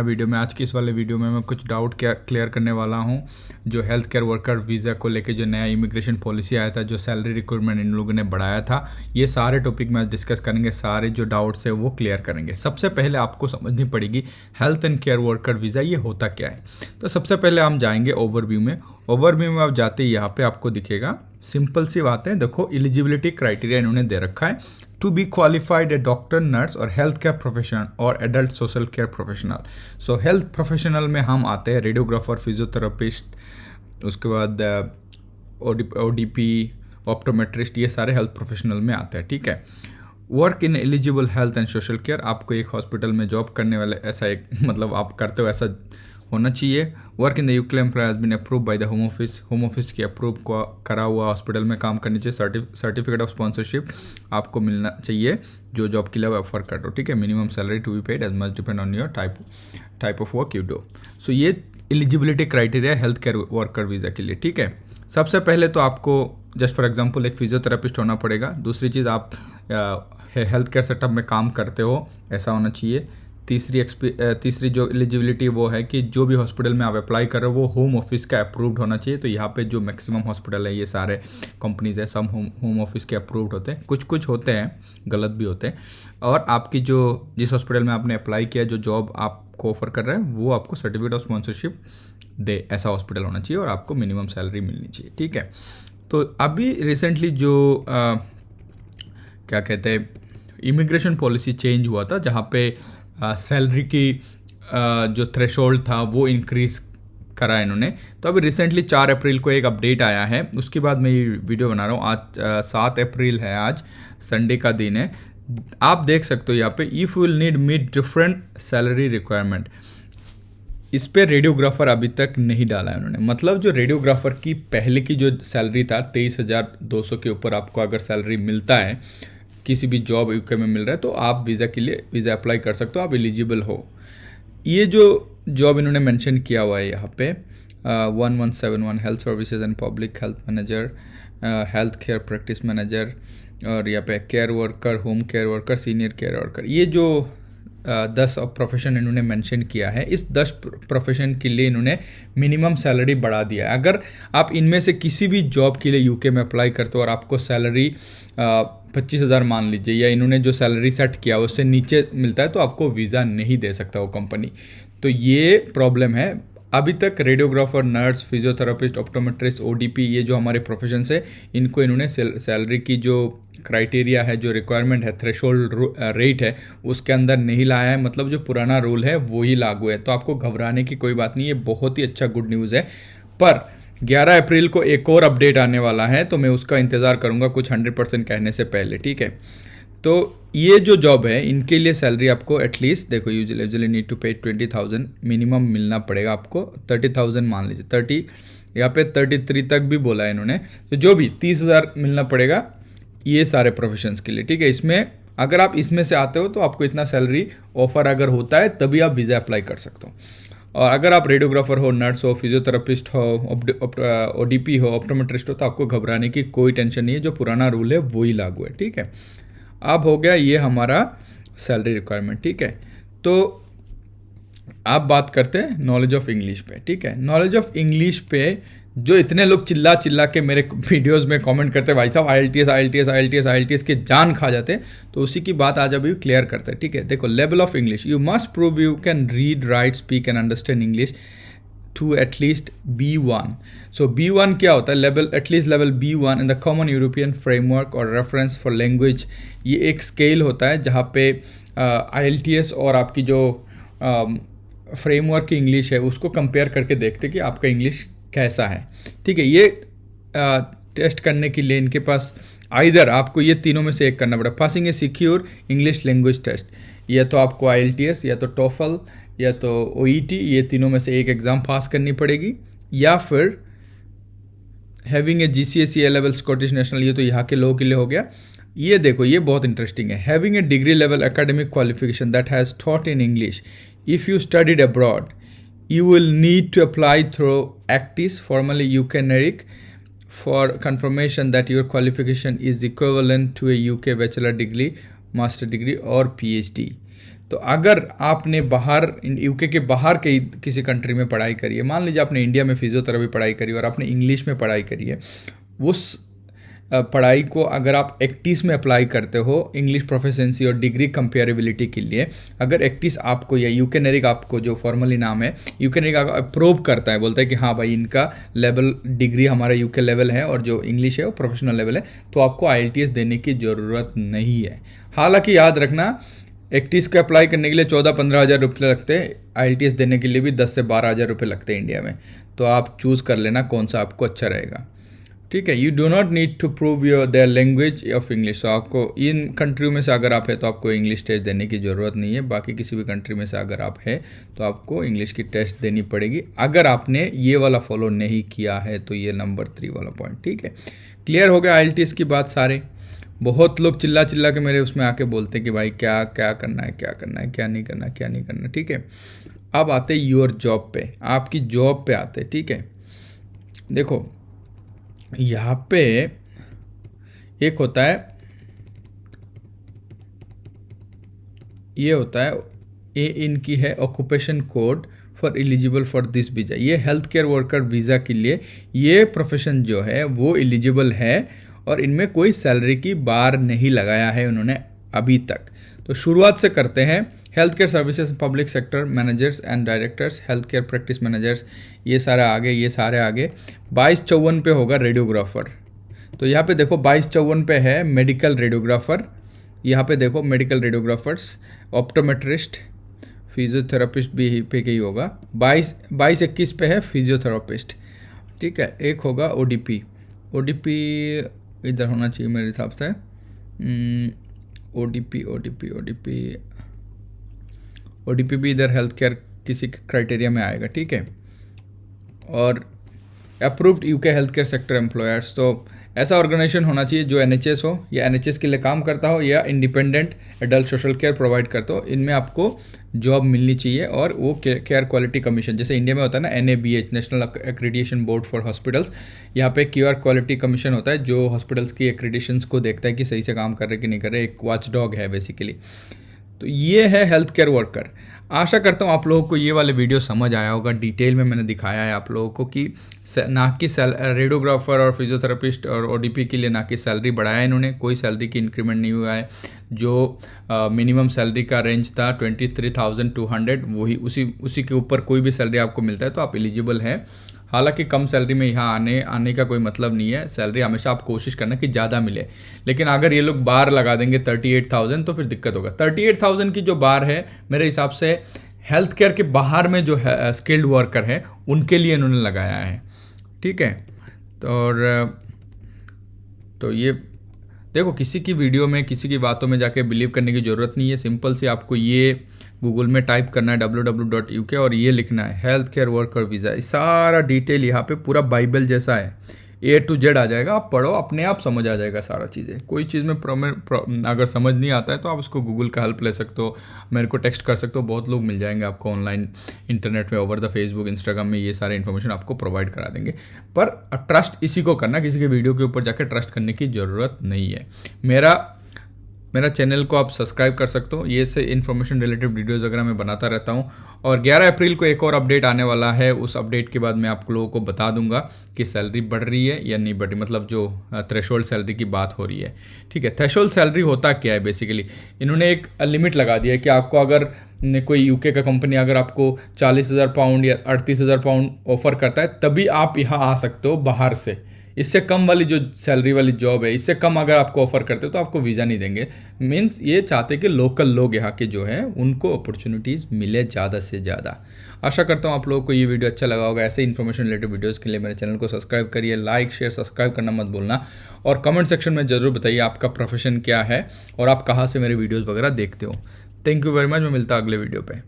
Video में आज की इस वाले वीडियो में मैं कुछ डाउट क्लियर करने वाला हूं जो हेल्थ केयर वर्कर वीज़ा को लेके जो नया इमिग्रेशन पॉलिसी आया था, जो सैलरी रिक्वायरमेंट इन लोगों ने बढ़ाया था, ये सारे टॉपिक में आज डिस्कस करेंगे। सारे जो डाउट्स है वो क्लियर करेंगे। सबसे पहले आपको समझनी पड़ेगी health and care worker visa ये होता क्या है। तो सबसे पहले हम जाएंगे ओवरव्यू में। ओवरव्यू में आप जाते ही यहाँ पे आपको दिखेगा, सिंपल सी बात है। देखो, एलिजिबिलिटी क्राइटेरिया इन्होंने दे रखा है, to be qualified a doctor, nurse और हेल्थ केयर प्रोफेशनल और adult social care professional. So health professional में हम आते हैं रेडियोग्राफर, फिजियोथेरेपिस्ट, उसके बाद ओडीपी, ऑप्टोमेट्रिस्ट, ये सारे हेल्थ प्रोफेशनल में आते हैं। ठीक है। Work in eligible health and social care, आपको एक हॉस्पिटल में जॉब करने वाले ऐसा एक मतलब आप करते हो ऐसा होना चाहिए। Work in the UK employ has been approve by the home office, home office की अप्रूव करा हुआ हॉस्पिटल में काम करनी चाहिए। सर्टिफिकेट ऑफ स्पॉन्सरशिप आपको मिलना चाहिए जो जॉब के लिए आप ऑफर कर रहे हो। ठीक है। Minimum salary to be paid as much depend on your type of work you do. So ये eligibility criteria health care worker visa के लिए। ठीक है। सबसे पहले तो आपको जस्ट फॉर एग्जांपल एक फिजियोथेरेपिस्ट होना पड़ेगा। दूसरी चीज़, आप हेल्थ केयर सेटअप में काम करते हो ऐसा होना चाहिए। तीसरी जो एलिजिबिलिटी वो है कि जो भी हॉस्पिटल में आप अप्लाई कर रहे हो वो होम ऑफिस का अप्रूव्ड होना चाहिए। तो यहाँ पे जो मैक्सिमम हॉस्पिटल है, ये सारे कंपनीज है, सब होम ऑफिस के अप्रूव्ड होते हैं। कुछ होते हैं गलत भी होते हैं। और आपकी जो जिस हॉस्पिटल में आपने अप्लाई किया, जो जॉब आपको ऑफर कर रहे हैं, वो आपको सर्टिफिकेट ऑफ स्पॉन्सरशिप दे, ऐसा हॉस्पिटल होना चाहिए और आपको मिनिमम सैलरी मिलनी चाहिए। ठीक है। तो अभी रिसेंटली जो क्या कहते हैं इमिग्रेशन पॉलिसी चेंज हुआ था, जहाँ पे सैलरी की जो थ्रेशोल्ड था वो इंक्रीज़ करा इन्होंने। तो अभी रिसेंटली 4 अप्रैल को एक अपडेट आया है, उसके बाद मैं ये वीडियो बना रहा हूँ। आज 7 अप्रैल है, आज संडे का दिन है। आप देख सकते हो यहाँ पे, if will need meet different salary requirement, इस पे रेडियोग्राफर अभी तक नहीं डाला है उन्होंने। मतलब जो रेडियोग्राफर की पहले की जो सैलरी था 23,200 के ऊपर आपको अगर सैलरी मिलता है, किसी भी जॉब यूके में मिल रहा है, तो आप वीज़ा के लिए वीज़ा अप्लाई कर सकते हो, आप एलिजिबल हो। ये जो जॉब इन्होंने मेंशन किया हुआ है यहाँ पे 1171 health services and public health manager, health care practice manager, और यहाँ पे care worker, home care worker, senior care worker, ये जो 10 प्रोफेशन इन्होंने मेंशन किया है, इस 10 प्रोफेशन के लिए इन्होंने मिनिमम सैलरी बढ़ा दिया है। अगर आप इनमें से किसी भी जॉब के लिए यूके में अप्लाई करते हो और आपको सैलरी 25,000 मान लीजिए, या इन्होंने जो सैलरी सेट किया उससे नीचे मिलता है, तो आपको वीज़ा नहीं दे सकता वो कंपनी। तो ये प्रॉब्लम है। अभी तक radiographer, nurse, physiotherapist, optometrist, ODP, ये जो हमारे प्रोफेशन है, इनको इन्होंने सैलरी की जो क्राइटेरिया है, जो रिक्वायरमेंट है, थ्रेशोल्ड रेट है, उसके अंदर नहीं लाया है। मतलब जो पुराना रूल है वो ही लागू है। तो आपको घबराने की कोई बात नहीं, ये बहुत ही अच्छा गुड न्यूज़ है। पर 11 अप्रैल को एक और अपडेट आने वाला है, तो मैं उसका इंतज़ार करूँगा कुछ 100% कहने से पहले। ठीक है। तो ये जो जॉब है, इनके लिए सैलरी आपको एटलीस्ट, देखो, यूजुअली नीड टू पे 20,000 मिनिमम मिलना पड़ेगा आपको। 30,000 मान लीजिए, 30 यहाँ पे 33 तक भी बोला है इन्होंने। तो जो भी 30,000 मिलना पड़ेगा ये सारे प्रोफेशंस के लिए। ठीक है। इसमें अगर आप इसमें से आते हो तो आपको इतना सैलरी ऑफर अगर होता है तभी आप वीज़ा अप्लाई कर सकते हो। और अगर आप रेडियोग्राफर हो, नर्स हो, फिजियोथेरेपिस्ट हो, ओडीपी हो, ऑप्टोमेट्रिस्ट हो, तो आपको घबराने की कोई टेंशन नहीं है। जो पुराना रूल है वही लागू है। ठीक है। अब हो गया ये हमारा सैलरी रिक्वायरमेंट। ठीक है। तो आप बात करते हैं नॉलेज ऑफ इंग्लिश पे। ठीक है। नॉलेज ऑफ इंग्लिश पे जो इतने लोग चिल्ला के मेरे वीडियोस में कमेंट करते हैं, भाई साहब IELTS के जान खा जाते हैं, तो उसी की बात आज अभी क्लियर करते हैं। ठीक है। देखो, level of English, you must prove you can read, write, speak and understand English to at least B1। So B1 क्या होता है? Level, at least level B1 in the common European framework और रेफरेंस फॉर लैंग्वेज। ये एक scale होता है जहाँ पे IELTS और आपकी जो फ्रेमवर्क की इंग्लिश है उसको कंपेयर करके देखते कि आपका इंग्लिश कैसा है। ठीक है। ये टेस्ट करने के लिए इनके पास आइदर आपको ये तीनों में से एक करना पड़ेगा। Passing a secure English language test, या तो आपको IELTS, या तो TOEFL, या तो OET, ये तीनों में से एक एग्ज़ाम पास करनी पड़ेगी, या फिर having a GCSE A level Scottish national, ये तो यहाँ के लोगों के लिए हो गया। ये देखो, ये बहुत इंटरेस्टिंग है। Having a degree level academic qualification that has taught in English if you studied abroad, you will need to apply through ACTIS, formerly UK NERIC, for confirmation that your qualification is equivalent to a UK bachelor degree, master degree or PhD। तो अगर आपने बाहर UK के बाहर के किसी country में पढ़ाई करी है, मान लीजिए आपने इंडिया में फिजियोथेरेपी पढ़ाई करी और आपने इंग्लिश में पढ़ाई करी है, उस पढ़ाई को अगर आप एक्टिस में अप्लाई करते हो इंग्लिश प्रोफिशिएंसी और डिग्री कंपेरेबिलिटी के लिए, अगर एक्टिस आपको या यूके नेरिक आपको जो फॉर्मली नाम है यूके नेरिक अप्रूव करता है, बोलता है कि हाँ भाई इनका लेवल डिग्री हमारा यूके लेवल है और जो इंग्लिश है वो प्रोफेशनल लेवल है, तो आपको IELTS देने की ज़रूरत नहीं है। हालांकि याद रखना एक्टिस को अप्लाई करने के लिए 14-15 हज़ार रुपये लगते हैं, IELTS देने के लिए भी 10 से 12 हज़ार रुपये लगते हैं इंडिया में। तो आप चूज़ कर लेना कौन सा आपको अच्छा रहेगा, ठीक है। You do not need to prove your their language of English. तो आपको इन कंट्री में से अगर आप है तो आपको इंग्लिश टेस्ट देने की ज़रूरत नहीं है। बाकी किसी भी कंट्री में से अगर आप है तो आपको इंग्लिश की टेस्ट देनी पड़ेगी, अगर आपने ये वाला फॉलो नहीं किया है तो ये नंबर 3 वाला पॉइंट, ठीक है। क्लियर हो गया IELTS की बात सारे। बहुत लोग चिल्ला चिल्ला के मेरे उसमें आके बोलते हैं कि भाई क्या क्या करना है, क्या करना है, क्या नहीं करना, क्या नहीं करना, ठीक है। अब आते योर जॉब पे, आपकी जॉब पे आते, ठीक है। देखो यहाँ पे एक होता है, ये होता है ये इनकी है occupation code for eligible for this visa. ये हेल्थ केयर वर्कर वीज़ा के लिए ये प्रोफेशन जो है वो एलिजिबल है और इनमें कोई सैलरी की बार नहीं लगाया है उन्होंने अभी तक। तो शुरुआत से करते हैं। Health care services public sector managers and directors, health care practice managers, ये सारे आगे, ये सारे आगे। 2254 पे होगा रेडियोग्राफर। तो यहाँ पे देखो 2254 पे है मेडिकल रेडियोग्राफर, यहाँ पे देखो मेडिकल रेडियोग्राफर्स, ऑप्टोमेट्रिस्ट, फिजियोथेरापिस्ट भी पे ही होगा। 2221 पे है फिजियोथेरापिस्ट, ठीक है। एक होगा ODP, ODP इधर होना चाहिए मेरे हिसाब से। ODP भी इधर हेल्थ केयर किसी क्राइटेरिया में आएगा, ठीक है। और approved UK health care sector employers, तो ऐसा ऑर्गेनाइजेशन होना चाहिए जो NHS हो या NHS के लिए काम करता हो या independent adult social care provide करता हो, इनमें आपको जॉब मिलनी चाहिए। और वो केयर क्वालिटी कमीशन, जैसे इंडिया में होता है ना NABH, national accreditation board for hospitals, यहाँ पे केयर क्वालिटी कमीशन होता है जो हॉस्पिटल्स की एक्रीडिएशंस को देखता है कि सही से काम कर रहे कि नहीं कर रहे, एक वॉच डॉग है बेसिकली। तो ये है हेल्थ केयर वर्कर। आशा करता हूँ आप लोगों को ये वाले वीडियो समझ आया होगा। डिटेल में मैंने दिखाया है आप लोगों को कि ना कि रेडियोग्राफर और फिजियोथेरेपिस्ट और ODP के लिए ना कि सैलरी बढ़ाया इन्होंने, कोई सैलरी की इंक्रीमेंट नहीं हुआ है। जो मिनिमम सैलरी का रेंज था 23,200, वही उसी के ऊपर कोई भी सैलरी आपको मिलता है तो आप एलिजिबल हैं। हालांकि कम सैलरी में यहाँ आने का कोई मतलब नहीं है, सैलरी हमेशा आप कोशिश करना कि ज़्यादा मिले। लेकिन अगर ये लोग बार लगा देंगे 38,000 तो फिर दिक्कत होगा। 38,000 की जो बार है मेरे हिसाब से हेल्थ केयर के बाहर में जो है स्किल्ड वर्कर है उनके लिए इन्होंने लगाया है, ठीक है। तो ये देखो, किसी की वीडियो में किसी की बातों में जाके बिलीव करने की ज़रूरत नहीं है। सिंपल से आपको ये गूगल में टाइप करना है www.uk और ये लिखना है हेल्थ केयर वर्कर वीज़ा। सारा डिटेल यहाँ पे पूरा बाइबल जैसा है, A to Z आ जाएगा। आप पढ़ो, अपने आप समझ आ जाएगा सारा चीज़ें। कोई चीज़ में अगर समझ नहीं आता है तो आप उसको गूगल का हेल्प ले सकते हो, मेरे को टेक्स्ट कर सकते हो। बहुत लोग मिल जाएंगे आपको ऑनलाइन इंटरनेट में, ओवर द फेसबुक इंस्टाग्राम में, ये सारे इन्फॉर्मेशन आपको प्रोवाइड करा देंगे। पर ट्रस्ट इसी को करना, किसी के वीडियो के ऊपर जाकर ट्रस्ट करने की ज़रूरत नहीं है। मेरा चैनल को आप सब्सक्राइब कर सकते हो, ये से इन्फॉर्मेशन रिलेटेड वीडियोस वगैरह मैं बनाता रहता हूँ। और 11 अप्रैल को एक और अपडेट आने वाला है, उस अपडेट के बाद मैं आप लोगों को बता दूंगा कि सैलरी बढ़ रही है या नहीं बढ़ रही, मतलब जो थ्रेशोल्ड सैलरी की बात हो रही है, ठीक है। थ्रेशोल्ड सैलरी होता क्या है, बेसिकली इन्होंने एक लिमिट लगा दिया है कि आपको अगर कोई यूके का कंपनी अगर आपको 40,000 पाउंड या 38,000 पाउंड ऑफर करता है तभी आप यहाँ आ सकते हो बाहर से। इससे कम वाली जो सैलरी वाली जॉब है, इससे कम अगर आपको ऑफर करते हो तो आपको वीज़ा नहीं देंगे। मीन्स ये चाहते कि लोकल लोग यहाँ के जो हैं उनको अपॉर्चुनिटीज़ मिले ज़्यादा से ज़्यादा। आशा करता हूँ आप लोगों को ये वीडियो अच्छा लगा होगा। ऐसे इन्फॉर्मेशन रिलेटेड वीडियोज़ के लिए मेरे चैनल को सब्सक्राइब करिए, लाइक शेयर सब्सक्राइब करना मत भूलना। और कमेंट सेक्शन में ज़रूर बताइए आपका प्रोफेशन क्या है और आप कहाँ से मेरे वीडियोज़ वगैरह देखते हो। थैंक यू वेरी मच, मैं मिलता अगले वीडियो पर।